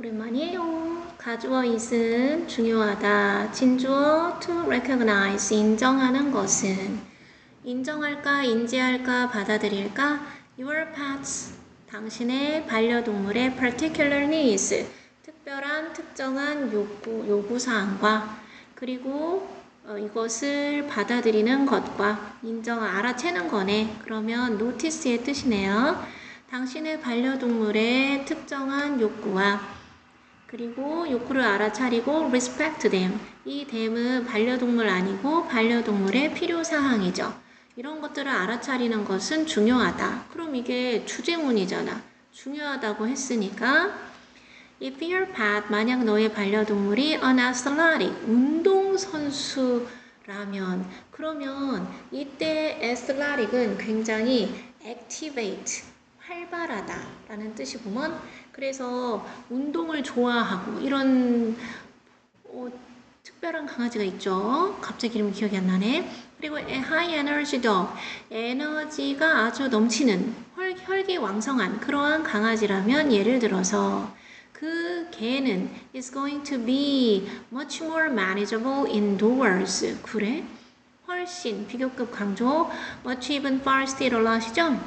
오랜만이에요. 가주어 is은 중요하다. 진주어 to recognize, 인정하는 것은. 인정할까, 인지할까, 받아들일까? Your pet's, 당신의 반려동물의 particular needs, 특별한, 특정한 요구사항과 그리고 이것을 받아들이는 것과 알아채는 거네. 그러면 notice의 뜻이네요. 당신의 반려동물의 특정한 욕구와 그리고 욕구를 알아차리고 respect them. 이 them은 반려동물 아니고 반려동물의 필요사항이죠. 이런 것들을 알아차리는 것은 중요하다. 그럼 이게 주제문이잖아. 중요하다고 했으니까 If your pet, 만약 너의 반려동물이 an athletic, 운동선수라면 그러면 이때 athletic은 굉장히 activate, 활발하다 라는 뜻이 보면 그래서 운동을 좋아하고 이런 특별한 강아지가 있죠. 갑자기 이름이 기억이 안 나네. 그리고 high energy dog, 에너지가 아주 넘치는 혈기왕성한 그러한 강아지라면 예를 들어서 그 개는 is going to be much more manageable indoors. 그래? 훨씬 비교급 강조 much even far still 아시죠?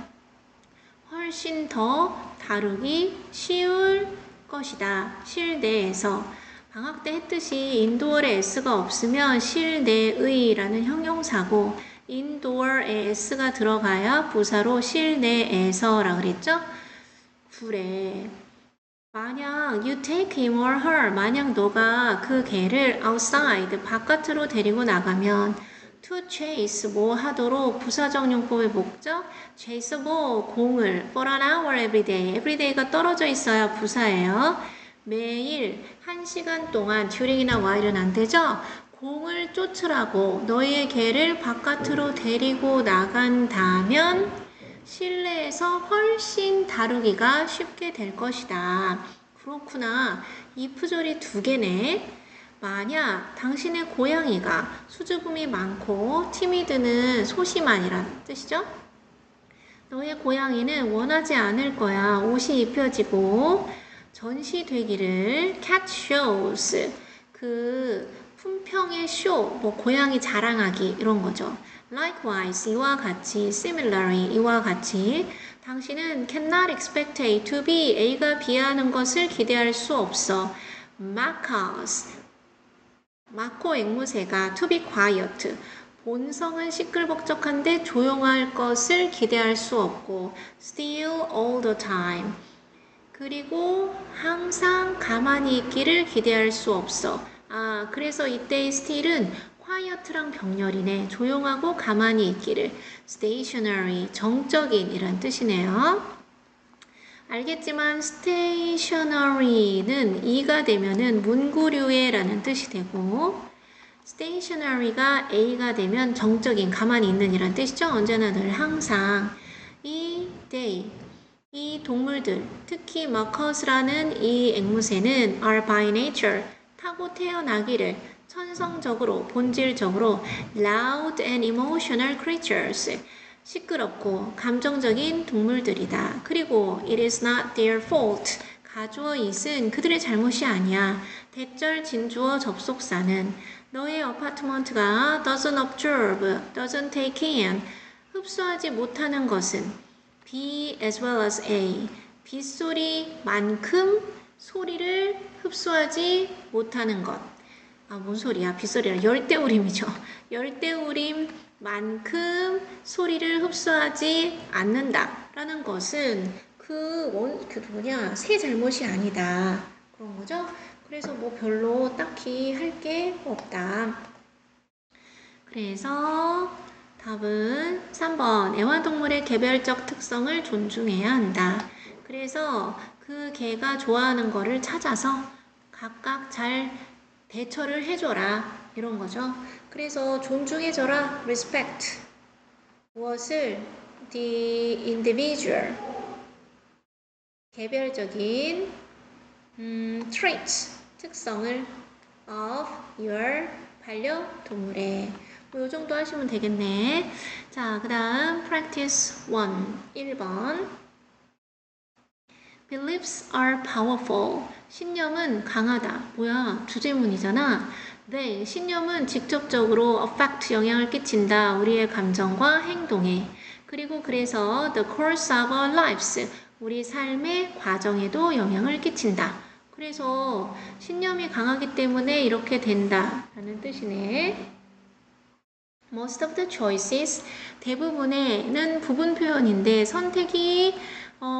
훨씬 더 다루기 쉬울 것이다. 실내에서. 방학 때 했듯이 인도어에 s가 없으면 실내의라는 형용사고 인도어에 s가 들어가야 부사로 실내에서라 그랬죠? 그래. 만약 you take him or her, 만약 너가 그 개를 outside, 바깥으로 데리고 나가면 to chase, 뭐 하도록 부사적 용법의 목적 chase a ball, 공을 for an hour every day, every day가 떨어져 있어야 부사예요. 매일 1시간 동안 during이나 while은 안 되죠? 공을 쫓으라고 너의 개를 바깥으로 데리고 나간다면 실내에서 훨씬 다루기가 쉽게 될 것이다. 그렇구나. 이 부절이 2개네. 만약 당신의 고양이가 수줍음이 많고 티미드는 소심한이란 뜻이죠? 너의 고양이는 원하지 않을 거야. 옷이 입혀지고 전시되기를 cat shows, 그 품평의 쇼, 뭐 고양이 자랑하기 이런 거죠. Likewise, 이와 같이, similarly, 이와 같이 당신은 cannot expect A to be, A가 B하는 것을 기대할 수 없어. 마코 앵무새가 to be quiet, 본성은 시끌벅적한데 조용할 것을 기대할 수 없고 still all the time, 그리고 항상 가만히 있기를 기대할 수 없어. 그래서 이때의 still은 quiet랑 병렬이네. 조용하고 가만히 있기를. stationary, 정적인 이란 뜻이네요. 알겠지만 stationary는 이가 되면은 문구류의 라는 뜻이 되고 stationary가 A가 되면 정적인, 가만히 있는 이란 뜻이죠. 언제나 늘 항상. 이 동물들, 특히 마커스라는 이 앵무새는 are by nature, 타고 태어나기를 천성적으로, 본질적으로 loud and emotional creatures, 시끄럽고 감정적인 동물들이다. 그리고 it is not their fault, 가주어 it은 그들의 잘못이 아니야. 대절 진주어 접속사는 너의 어파트먼트가 doesn't observe, doesn't take in, 흡수하지 못하는 것은 B as well as A, 빗소리만큼 소리를 흡수하지 못하는 것. 뭔 소리야? 빗소리라 열대우림이죠. 열대우림만큼 소리를 흡수하지 않는다 라는 것은 새 잘못이 아니다 그런 거죠. 그래서 뭐 별로 딱히 할 게 없다. 그래서 답은 3번, 애완동물의 개별적 특성을 존중해야 한다. 그래서 그 개가 좋아하는 거를 찾아서 각각 잘 대처를 해줘라 이런 거죠. 그래서 존중해줘라, respect. 무엇을? the individual, 개별적인 traits, 특성을 of your 반려동물의. 이 정도 하시면 되겠네. 자, 그 다음 practice 1, 1번. Beliefs are powerful. 신념은 강하다. 뭐야? 주제문이잖아. 네, 신념은 직접적으로 affect 영향을 끼친다. 우리의 감정과 행동에. 그리고 그래서 the course of our lives. 우리 삶의 과정에도 영향을 끼친다. 그래서 신념이 강하기 때문에 이렇게 된다. 라는 뜻이네. Most of the choices, 대부분에는 부분 표현인데 선택이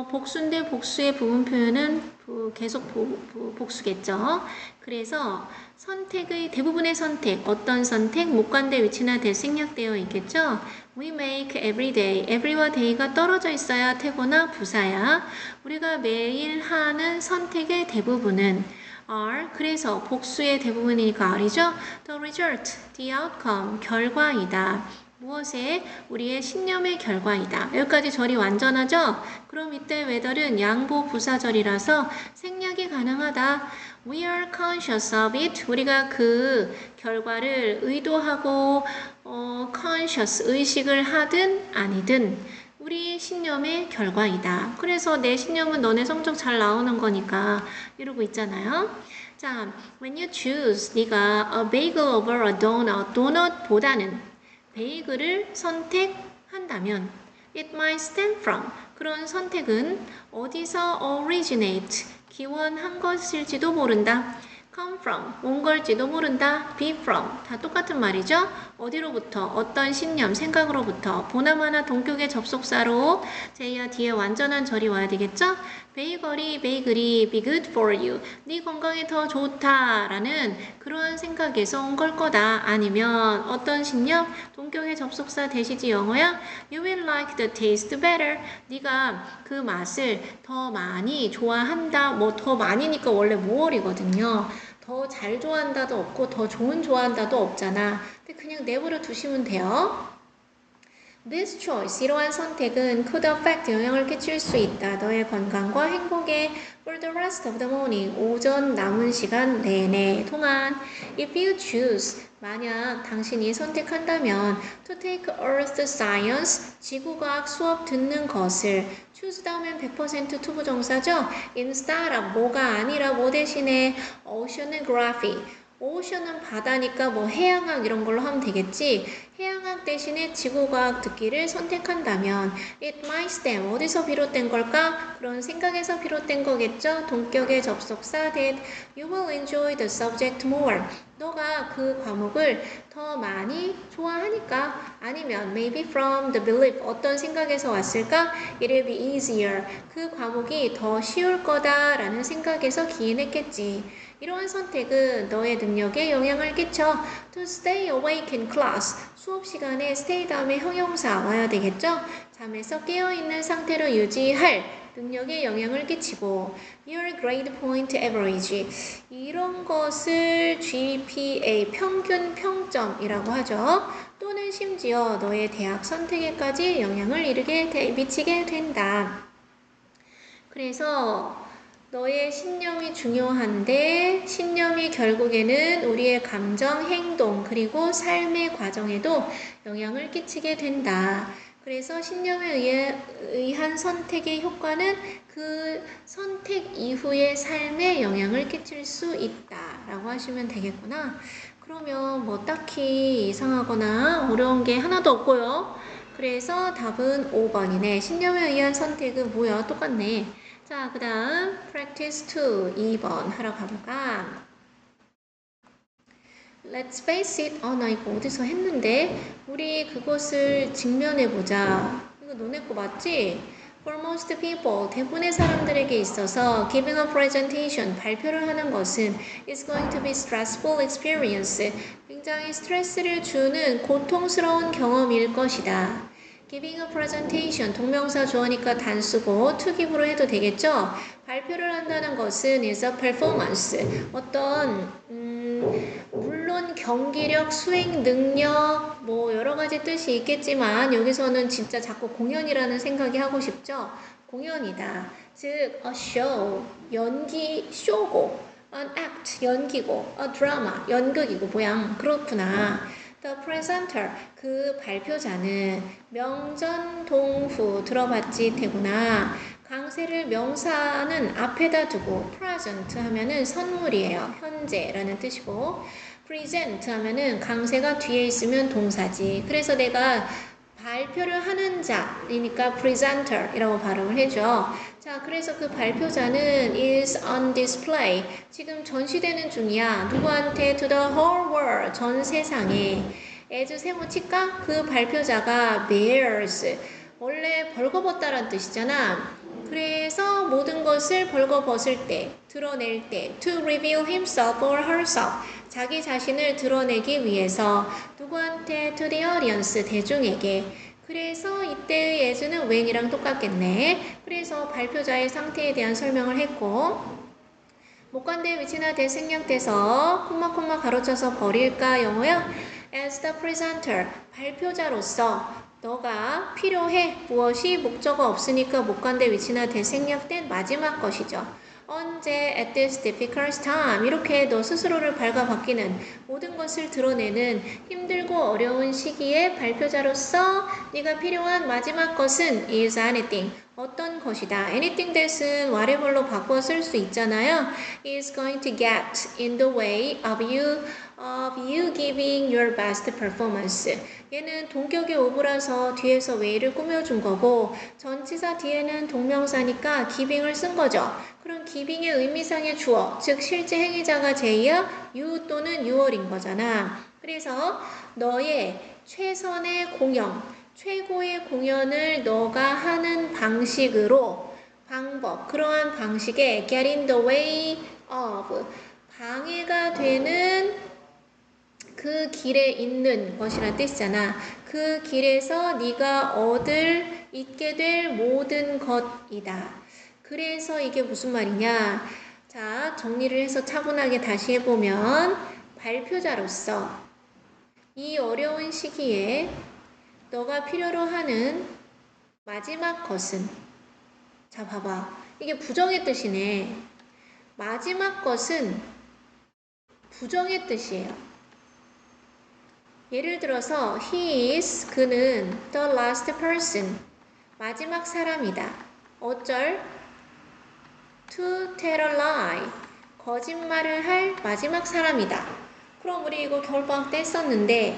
복수인데 복수의 부분 표현은 계속 복수겠죠. 그래서 선택의 대부분의 선택, 어떤 선택, 목관대 위치나 대 생략되어 있겠죠. We make every day, every와 day가 떨어져 있어야 태고나 부사야. 우리가 매일 하는 선택의 대부분은 are, 그래서 복수의 대부분이니까 are이죠. The result, the outcome, 결과이다. 무엇의? 우리의 신념의 결과이다. 여기까지 절이 완전하죠? 그럼 이때 whether는 양보 부사절이라서 생략이 가능하다. We are conscious of it. 우리가 그 결과를 의도하고 conscious, 의식을 하든 아니든 우리 신념의 결과이다. 그래서 내 신념은 너네 성적 잘 나오는 거니까 이러고 있잖아요. 자, when you choose, 네가 a bagel over a donut, donut보다는 베이글을 선택한다면 it might stem from, 그런 선택은 어디서 originate, 기원한 것일지도 모른다. come from, 온 걸지도 모른다. be from, 다 똑같은 말이죠. 어디로부터, 어떤 신념, 생각으로부터, 보나마나 동격의 접속사로 제야 뒤에 완전한 절이 와야 되겠죠. 베이글이 be good for you, 네 건강에 더 좋다라는 그러한 생각에서 온 걸 거다. 아니면 어떤 신념, 동격의 접속사 대시지 영어야. You will like the taste better, 네가 그 맛을 더 많이 좋아한다. 뭐 더 많이니까 원래 모월이거든요. 더 잘 좋아한다도 없고 더 좋은 좋아한다도 없잖아. 근데 그냥 내버려 두시면 돼요. This choice, 이러한 선택은 could affect, 영향을 끼칠 수 있다. 너의 건강과 행복에 for the rest of the morning, 오전 남은 시간 내내 동안. If you choose, 만약 당신이 선택한다면 to take earth science, 지구과학 수업 듣는 것을, choose 다음엔 100% 투부정사죠. instead of, 뭐가 아니라 뭐 대신에 oceanography, 오션은 바다니까 뭐 해양학 이런 걸로 하면 되겠지. 해양학 대신에 지구과학 듣기를 선택한다면 it might stem, 어디서 비롯된 걸까? 그런 생각에서 비롯된 거겠죠. 동격의 접속사 that you will enjoy the subject more, 너가 그 과목을 더 많이 좋아하니까. 아니면 maybe from the belief, 어떤 생각에서 왔을까? It will be easier, 그 과목이 더 쉬울 거다라는 생각에서 기인했겠지. 이러한 선택은 너의 능력에 영향을 끼쳐. To stay awake in class, 수업 시간에 stay 다음에 형용사 와야 되겠죠? 잠에서 깨어있는 상태로 유지할 능력에 영향을 끼치고. Your grade point average, 이런 것을 GPA, 평균 평점이라고 하죠. 또는 심지어 너의 대학 선택에까지 영향을 미치게 된다. 그래서 너의 신념이 중요한데 신념이 결국에는 우리의 감정, 행동, 그리고 삶의 과정에도 영향을 끼치게 된다. 그래서 신념에 의한 선택의 효과는 그 선택 이후의 삶에 영향을 끼칠 수 있다라고 하시면 되겠구나. 그러면 뭐 딱히 이상하거나 어려운 게 하나도 없고요. 그래서 답은 5번이네. 신념에 의한 선택은 뭐야? 똑같네. 자, 그 다음 practice 2, 2번 하러 가볼까? Let's face it. 나 이거 어디서 했는데? 우리 그것을 직면해보자. 이거 너네 거 맞지? For most people, 대부분의 사람들에게 있어서 giving a presentation, 발표를 하는 것은 is going to be stressful experience, 굉장히 스트레스를 주는 고통스러운 경험일 것이다. Giving a presentation, 동명사 주어니까 단수고 to give로 해도 되겠죠? 발표를 한다는 것은 is a performance, 어떤 물론 경기력, 수행 능력 뭐 여러 가지 뜻이 있겠지만 여기서는 진짜 자꾸 공연이라는 생각이 하고 싶죠? 공연이다. 즉 a show, 연기, 쇼고, an act, 연기고, a drama, 연극이고 뭐야. 그렇구나. The presenter, 그 발표자는 명전동후 들어봤지 태구나. 강세를 명사는 앞에다 두고 present 하면은 선물이에요. 현재라는 뜻이고 present 하면은 강세가 뒤에 있으면 동사지. 그래서 내가 발표를 하는 자이니까 presenter이라고 발음을 해줘. 자, 그래서 그 발표자는 is on display. 지금 전시되는 중이야. 누구한테? To the whole world. 전 세상에. as 세모 칠까? 그 발표자가 bears. 원래 벌거벗다란 뜻이잖아. 그래서 모든 것을 벌거벗을 때, 드러낼 때, to reveal himself or herself. 자기 자신을 드러내기 위해서 누구한테? To the audience. 대중에게. 그래서 이때의 as는 when이랑 똑같겠네. 그래서 발표자의 상태에 대한 설명을 했고 목관대 위치나 대생략돼서 콤마 가로쳐서 버릴까 영어야? As the presenter, 발표자로서 너가 필요해. 무엇이? 목적어 없으니까 목관대 위치나 대생략된 마지막 것이죠. 언제? At this difficult time. 이렇게 너 스스로를 발가벗기는 모든 것을 드러내는 힘들고 어려운 시기에 발표자로서 네가 필요한 마지막 것은 is anything. 어떤 것이다. anything that은 whatever로 바꿔 쓸 수 있잖아요. is going to get in the way of you giving your best performance. 얘는 동격의 오브라서 뒤에서 way를 꾸며준 거고 전치사 뒤에는 동명사니까 giving을 쓴 거죠. 그럼 giving의 의미상의 주어, 즉 실제 행위자가 제이야 you 또는 you어인 거잖아. 그래서 너의 최선의 공연, 최고의 공연을 너가 하는 방식으로 방법, 그러한 방식에 get in the way of 방해가 되는 그 길에 있는 것이란 뜻이잖아. 그 길에서 네가 잊게 될 모든 것이다. 그래서 이게 무슨 말이냐? 자, 정리를 해서 차분하게 다시 해보면 발표자로서 이 어려운 시기에 너가 필요로 하는 마지막 것은 자, 봐봐. 이게 부정의 뜻이네. 마지막 것은 부정의 뜻이에요. 예를 들어서 he is 그는 the last person 마지막 사람이다. 어쩔? to tell a lie 거짓말을 할 마지막 사람이다. 그럼 우리 이거 겨울방학 때 했었는데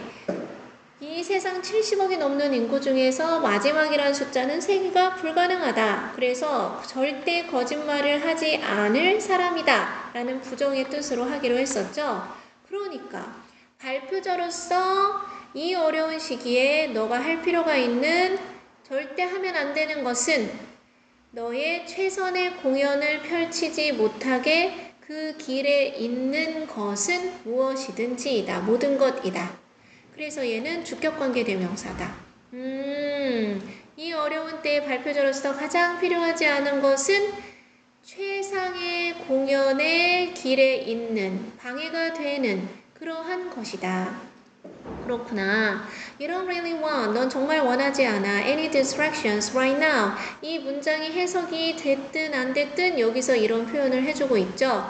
이 세상 70억이 넘는 인구 중에서 마지막이라는 숫자는 세기가 불가능하다. 그래서 절대 거짓말을 하지 않을 사람이다 라는 부정의 뜻으로 하기로 했었죠. 그러니까 발표자로서 이 어려운 시기에 너가 할 필요가 있는 절대 하면 안 되는 것은 너의 최선의 공연을 펼치지 못하게 그 길에 있는 것은 무엇이든지이다. 모든 것이다. 그래서 얘는 주격관계 대명사다. 이 어려운 때의 발표자로서 가장 필요하지 않은 것은 최상의 공연의 길에 있는 방해가 되는 그러한 것이다. 그렇구나. You don't really want. 넌 정말 원하지 않아. Any distractions right now. 이 문장이 해석이 됐든 안 됐든 여기서 이런 표현을 해주고 있죠.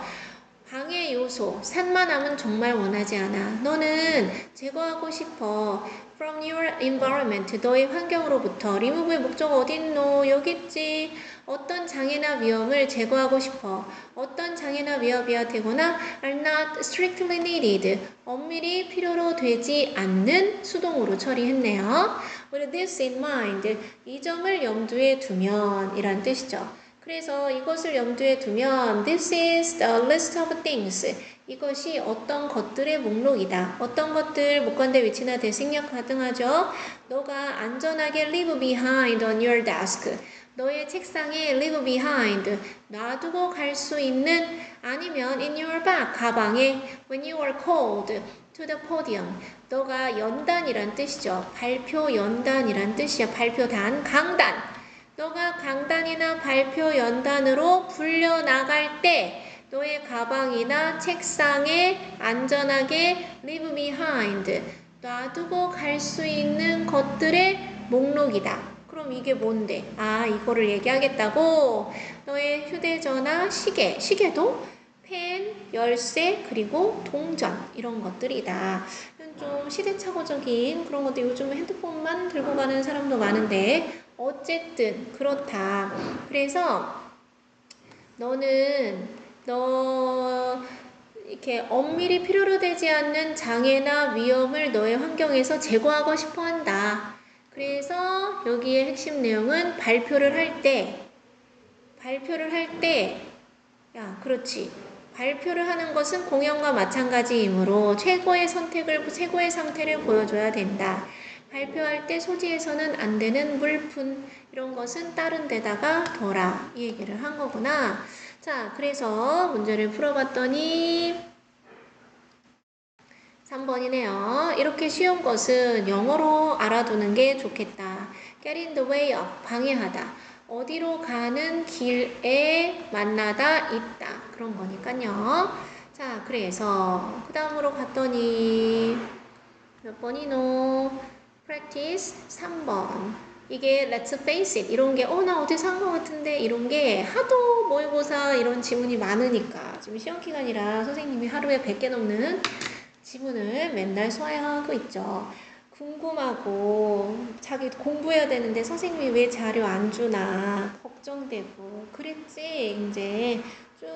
방해 요소, 산만함은 정말 원하지 않아. 너는 제거하고 싶어. From your environment, 너의 환경으로부터. remove의 목적 어딨노? 여기 있지. 어떤 장애나 위험을 제거하고 싶어. 어떤 장애나 위협이야 되거나 are not strictly needed. 엄밀히 필요로 되지 않는 수동으로 처리했네요. With this in mind, 이 점을 염두에 두면 이란 뜻이죠. 그래서 이것을 염두에 두면 This is the list of things. 이것이 어떤 것들의 목록이다. 어떤 것들 목관대 위치나 대생략 가능하죠. 너가 안전하게 leave behind on your desk. 너의 책상에 leave behind. 놔두고 갈 수 있는 아니면 in your bag. 가방에 when you are called to the podium. 너가 연단이란 뜻이죠. 발표 연단이란 뜻이야. 발표단, 강단. 너가 강단이나 발표 연단으로 불려나갈 때 너의 가방이나 책상에 안전하게 leave behind 놔두고 갈 수 있는 것들의 목록이다. 그럼 이게 뭔데? 아, 이거를 얘기하겠다고? 너의 휴대전화, 시계도 펜, 열쇠, 그리고 동전 이런 것들이다. 좀 시대착오적인 그런 것도 요즘 핸드폰만 들고 가는 사람도 많은데 어쨌든 그렇다. 그래서 너는 너 이렇게 엄밀히 필요로 되지 않는 장애나 위험을 너의 환경에서 제거하고 싶어 한다. 그래서 여기에 핵심 내용은 발표를 할 때, 야, 그렇지. 발표를 하는 것은 공연과 마찬가지이므로 최고의 상태를 보여줘야 된다. 발표할 때 소지해서는 안 되는 물품, 이런 것은 다른 데다가 둬라. 이 얘기를 한 거구나. 자, 그래서 문제를 풀어봤더니 3번이네요. 이렇게 쉬운 것은 영어로 알아두는 게 좋겠다. Get in the way of, 방해하다. 어디로 가는 길에 만나다 있다. 그런 거니까요. 자, 그래서 그 다음으로 갔더니 몇 번이노? Practice 3번. 이게 let's face it 이런 게 나 어디서 한 것 같은데 이런 게 하도 모의고사 이런 지문이 많으니까 지금 시험 기간이라 선생님이 하루에 100개 넘는 지문을 맨날 소화하고 있죠. 궁금하고 자기 공부해야 되는데 선생님이 왜 자료 안 주나 걱정되고 그랬지. 이제 쭉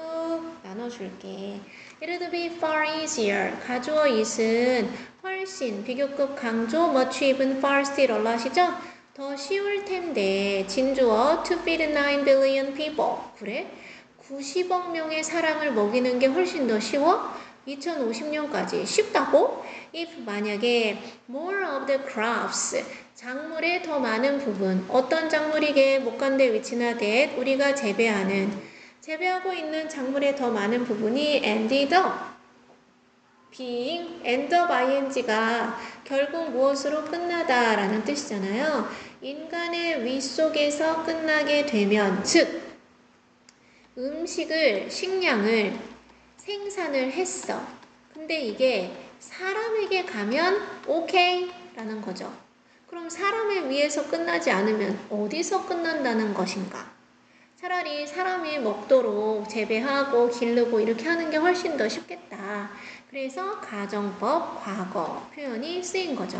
나눠줄게. It'll be far easier. 가주어 it은 훨씬 비교급 강조 much even far still 얼라시죠? 더 쉬울 텐데 진주어 to feed 9 billion people. 그래? 90억 명의 사람을 먹이는 게 훨씬 더 쉬워? 2050년까지 쉽다고? If 만약에 more of the crops 작물의 더 많은 부분 어떤 작물이게 목간대 위치나 that 우리가 재배하고 있는 작물의 더 많은 부분이 ended up being end up ing가 결국 무엇으로 끝나다 라는 뜻이잖아요. 인간의 위 속에서 끝나게 되면 즉 식량을 생산을 했어. 근데 이게 사람에게 가면 오케이 라는 거죠. 그럼 사람에 의해서 끝나지 않으면 어디서 끝난다는 것인가? 차라리 사람이 먹도록 재배하고 기르고 이렇게 하는 게 훨씬 더 쉽겠다. 그래서 가정법 과거 표현이 쓰인 거죠.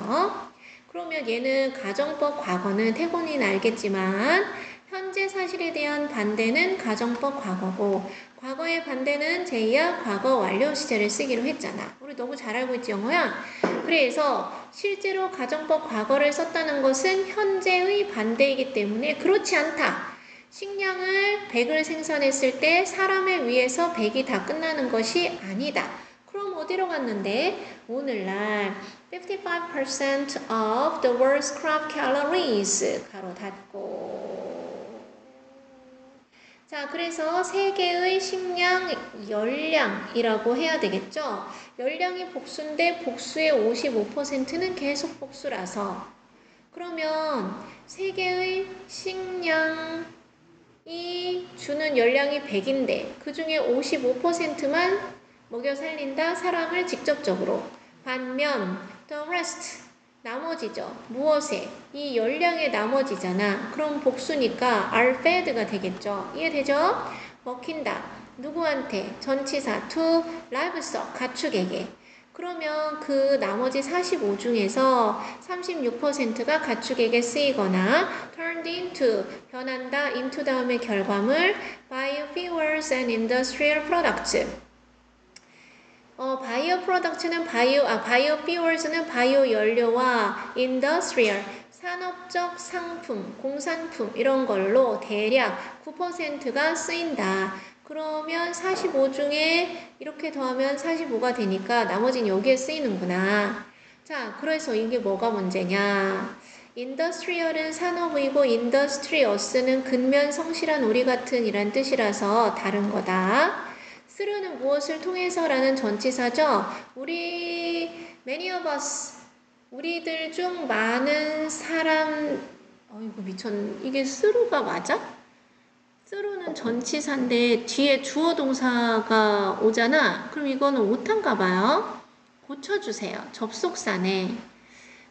그러면 얘는 가정법 과거는 태곤이는 알겠지만 현재 사실에 대한 반대는 가정법 과거고 과거의 반대는 제2야 과거 완료 시제를 쓰기로 했잖아. 우리 너무 잘 알고 있지 영어야? 그래서 실제로 가정법 과거를 썼다는 것은 현재의 반대이기 때문에 그렇지 않다. 식량을 100을 생산했을 때 사람에 의해서 100이 다 끝나는 것이 아니다. 그럼 어디로 갔는데 오늘날 55% of the world's crop calories 가로 닫고 자 그래서 세계의 식량 열량이라고 해야 되겠죠. 열량이 복수인데 복수의 55%는 계속 복수라서 그러면 세계의 식량이 주는 열량이 100인데 그 중에 55%만 먹여 살린다 사람을 직접적으로 반면 the rest 나머지죠. 무엇에? 이 열량의 나머지잖아. 그럼 복수니까 are fed가 되겠죠. 이해되죠? 먹힌다. 누구한테? 전치사 to livestock 가축에게. 그러면 그 나머지 45 중에서 36%가 가축에게 쓰이거나 turned into 변한다 into 다음에 결과물 biofuels and industrial products 바이오 프로덕트는 바이오퓨얼스는 바이오 연료와 인더스트리얼 산업적 상품, 공산품 이런 걸로 대략 9%가 쓰인다. 그러면 45 중에 이렇게 더하면 45가 되니까 나머지는 여기에 쓰이는구나. 자, 그래서 이게 뭐가 문제냐? 인더스트리얼은 산업이고 인더스트리어스는 근면 성실한 우리 같은 이란 뜻이라서 다른 거다. through는 무엇을 통해서라는 전치사죠. many of us, 우리들 중 많은 사람, 이거 이게 through가 맞아? through는 전치사인데 뒤에 주어 동사가 오잖아. 그럼 이거는 오타인가 봐요. 고쳐주세요. 접속사네.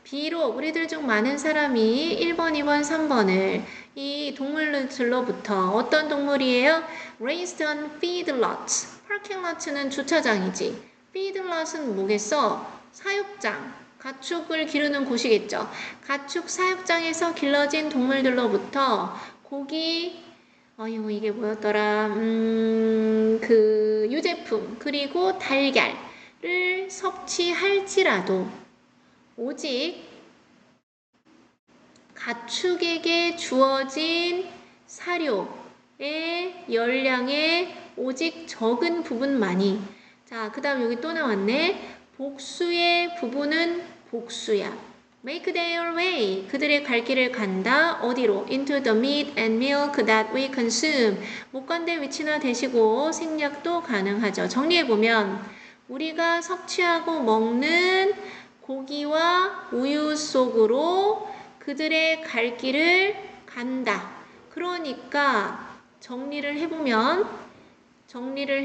비록 우리들 중 많은 사람이 1번, 2번, 3번을 이 동물들로부터 어떤 동물이에요? Raised on feedlots. parking lot는 주차장이지. feedlot은 뭐겠어? 사육장. 가축을 기르는 곳이겠죠. 가축 사육장에서 길러진 동물들로부터 고기, 이게 뭐였더라, 그 유제품, 그리고 달걀을 섭취할지라도 오직 가축에게 주어진 사료의 열량의 오직 적은 부분만이, 자, 그 다음 여기 또 나왔네. 복수의 부분은 복수야. Make their way. 그들의 갈 길을 간다. 어디로? Into the meat and milk that we consume. 목간대 위치나 되시고 생략도 가능하죠. 정리해보면 우리가 섭취하고 먹는 고기와 우유 속으로 그들의 갈 길을 간다. 그러니까 정리를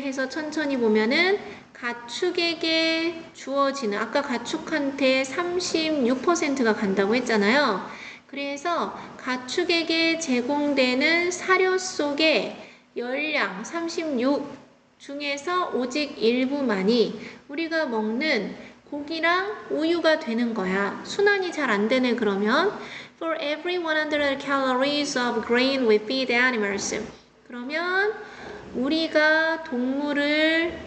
해서 천천히 보면은 가축에게 주어지는, 아까 가축한테 36%가 간다고 했잖아요. 그래서 가축에게 제공되는 사료 속에 열량 36 중에서 오직 일부만이 우리가 먹는 고기랑 우유가 되는 거야. 순환이 잘 안 되네. 그러면 For every 100 calories of grain we feed animals. 그러면 우리가 동물들에게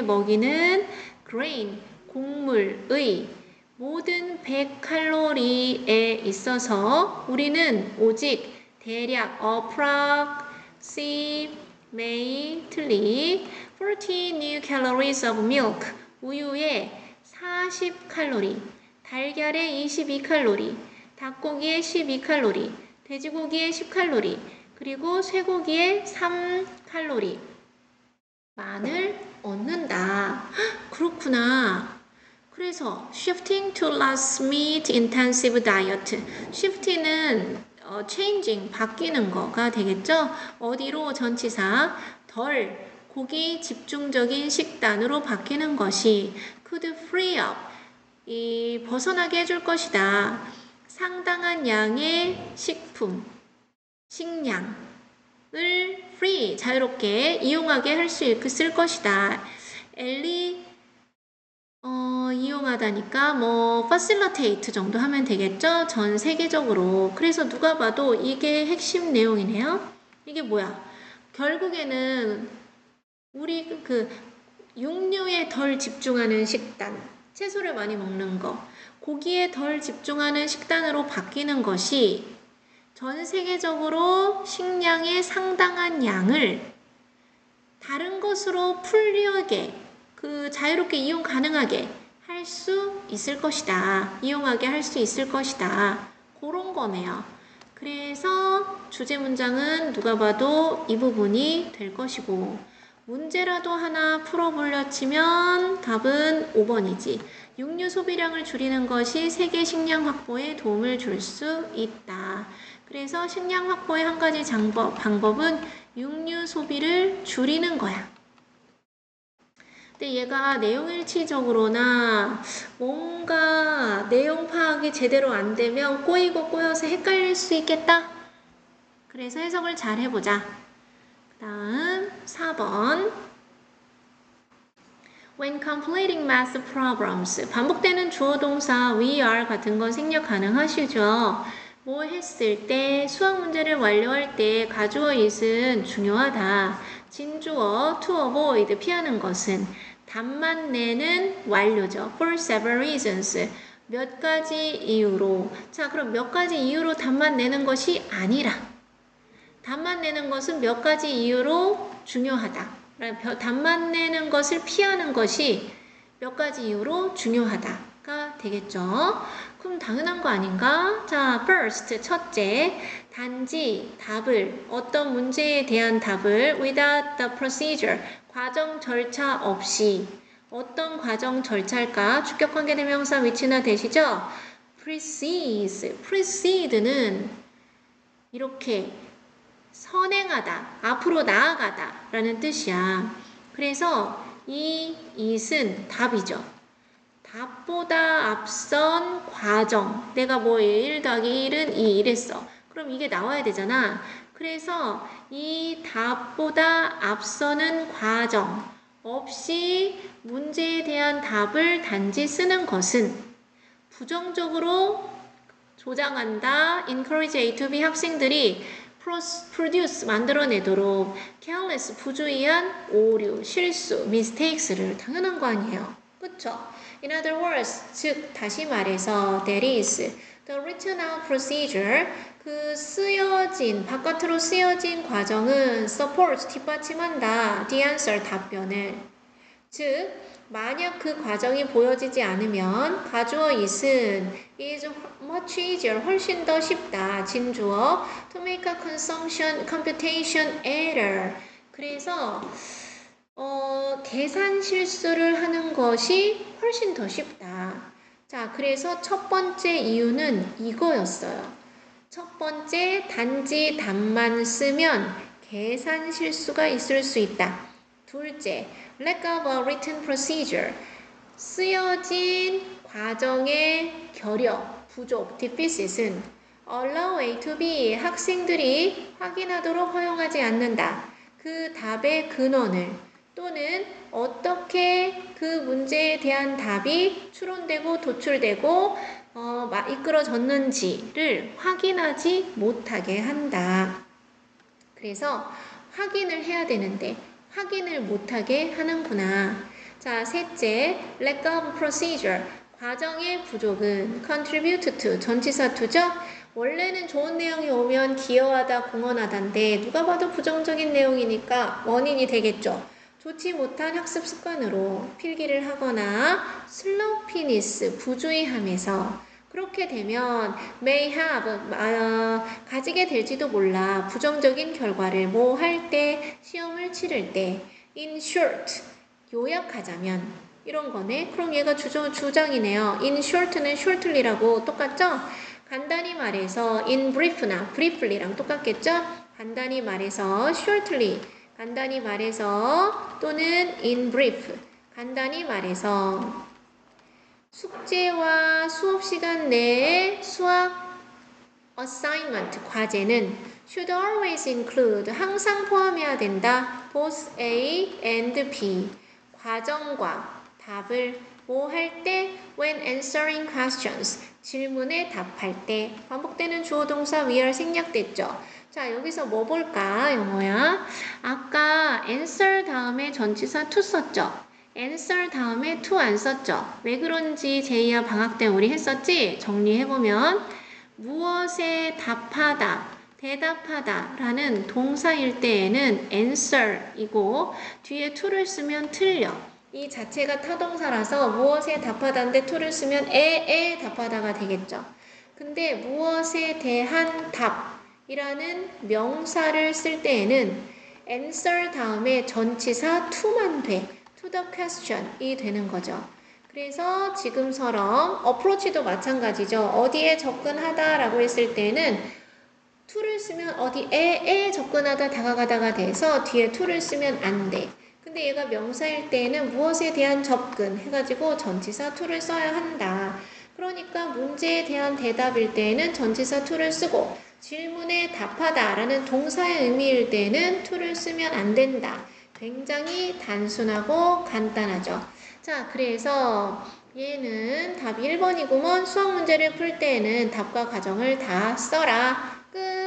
먹이는 grain, 곡물의 모든 100칼로리에 있어서 우리는 오직 대략 approximately 40 new calories of milk, 우유에 40칼로리, 달걀에 22칼로리, 닭고기에 12칼로리, 돼지고기에 10칼로리, 그리고 쇠고기에 3칼로리 만을 얻는다. 그렇구나. 그래서 shifting to less meat intensive diet. shift는 changing, 바뀌는 거가 되겠죠. 어디로? 전치사 덜 고기 집중적인 식단으로 바뀌는 것이 could free up, 벗어나게 해줄 것이다. 상당한 양의 식량을 free, 자유롭게 이용하게 할 수 있을 것이다. 이용하다니까 facilitate 정도 하면 되겠죠? 전 세계적으로. 그래서 누가 봐도 이게 핵심 내용이네요. 이게 뭐야? 결국에는 우리 육류에 덜 집중하는 식단, 채소를 많이 먹는 거, 고기에 덜 집중하는 식단으로 바뀌는 것이 전 세계적으로 식량의 상당한 양을 다른 것으로 풀리하게, 자유롭게 이용 가능하게 할 수 있을 것이다. 이용하게 할 수 있을 것이다. 그런 거네요. 그래서 주제 문장은 누가 봐도 이 부분이 될 것이고, 문제라도 하나 풀어보려 치면 답은 5번이지. 육류 소비량을 줄이는 것이 세계 식량 확보에 도움을 줄 수 있다. 그래서 식량 확보의 한 가지 방법은 육류 소비를 줄이는 거야. 근데 얘가 내용일치적으로나 뭔가 내용 파악이 제대로 안 되면 꼬이고 꼬여서 헷갈릴 수 있겠다. 그래서 해석을 잘 해보자. 그 다음 4번. When completing math problems. 반복되는 주어 동사 we are 같은 건 생략 가능하시죠. 뭐 했을 때, 수학 문제를 완료할 때 가주어 is은 중요하다. 진주어 to avoid, 피하는 것은 답만 내는 완료죠. For several reasons. 몇 가지 이유로. 자, 그럼 몇 가지 이유로 답만 내는 것이 아니라 답만 내는 것은 몇 가지 이유로 중요하다. 답만 내는 것을 피하는 것이 몇 가지 이유로 중요하다가 되겠죠. 그럼 당연한 거 아닌가? 자, first, 첫째, 단지 답을, 어떤 문제에 대한 답을 without the procedure, 과정 절차 없이. 어떤 과정 절차일까? 주격 관계대명사 위치나 되시죠? precede는 이렇게 선행하다, 앞으로 나아가다 라는 뜻이야. 그래서 이 it은 답이죠. 답보다 앞선 과정. 내가 1 더하기 1은 2 이랬어. 그럼 이게 나와야 되잖아. 그래서 이 답보다 앞서는 과정. 없이 문제에 대한 답을 단지 쓰는 것은 부정적으로 조장한다. encourage A to B 학생들이 produce 만들어내도록 careless 부주의한 오류, 실수, mistakes를 당연한 거 아니에요. 그쵸? In other words, 즉 다시 말해서 that is the written out procedure 그 쓰여진 바깥으로 쓰여진 과정은 support 뒷받침한다. the answer 답변을 즉 만약 그 과정이 보여지지 않으면 가주어 is은 is much easier 훨씬 더 쉽다. 진주어 to make a consumption computation error 그래서 계산 실수를 하는 것이 훨씬 더 쉽다. 자, 그래서 첫 번째 이유는 이거였어요. 첫 번째, 단지 답만 쓰면 계산 실수가 있을 수 있다. 둘째, lack of a written procedure. 쓰여진 과정의 결여, 부족, deficit은 allow A to B 학생들이 확인하도록 허용하지 않는다. 그 답의 근원을 또는 어떻게 그 문제에 대한 답이 추론되고 도출되고 이끌어졌는지를 확인하지 못하게 한다. 그래서 확인을 해야 되는데 확인을 못하게 하는구나. 자, 셋째, lack of procedure. 과정의 부족은 contribute to, 전치사 to죠? 원래는 좋은 내용이 오면 기여하다, 공헌하다인데 누가 봐도 부정적인 내용이니까 원인이 되겠죠. 좋지 못한 학습 습관으로 필기를 하거나 슬로피니스, 부주의함에서 그렇게 되면 may have, 가지게 될지도 몰라 부정적인 결과를 뭐 할 때, 시험을 치를 때 in short, 요약하자면 이런 거네. 그럼 얘가 주장이네요. in short는 shortly라고 똑같죠? 간단히 말해서 in brief나 briefly랑 똑같겠죠? 간단히 말해서 shortly, 간단히 말해서 또는 in brief, 간단히 말해서 숙제와 수업 시간 내에 수학 assignment, 과제는 should always include, 항상 포함해야 된다. both A and B, 과정과 답을 뭐 할 때? when answering questions, 질문에 답할 때. 반복되는 주어 동사 위알 생략됐죠? 자, 여기서 뭐 볼까, 영어야? 아까 answer 다음에 전치사 to 썼죠? answer 다음에 to 안 썼죠? 왜 그런지 제2야 방학 때 우리 했었지? 정리해보면 무엇에 답하다, 대답하다 라는 동사일 때에는 answer이고 뒤에 to를 쓰면 틀려. 이 자체가 타동사라서 무엇에 답하다인데 to를 쓰면 에에 답하다가 되겠죠. 근데 무엇에 대한 답이라는 명사를 쓸 때에는 answer 다음에 전치사 to만 돼. to the question이 되는 거죠. 그래서 지금처럼 approach도 마찬가지죠. 어디에 접근하다 라고 했을 때는 to를 쓰면 어디에 접근하다 다가가다가 돼서 뒤에 to를 쓰면 안 돼. 근데 얘가 명사일 때에는 무엇에 대한 접근 해가지고 전치사 to를 써야 한다. 그러니까 문제에 대한 대답일 때에는 전치사 to를 쓰고 질문에 답하다 라는 동사의 의미일 때에는 to를 쓰면 안 된다. 굉장히 단순하고 간단하죠. 자, 그래서 얘는 답이 1번이구먼. 수학 문제를 풀 때에는 답과 과정을 다 써라. 끝.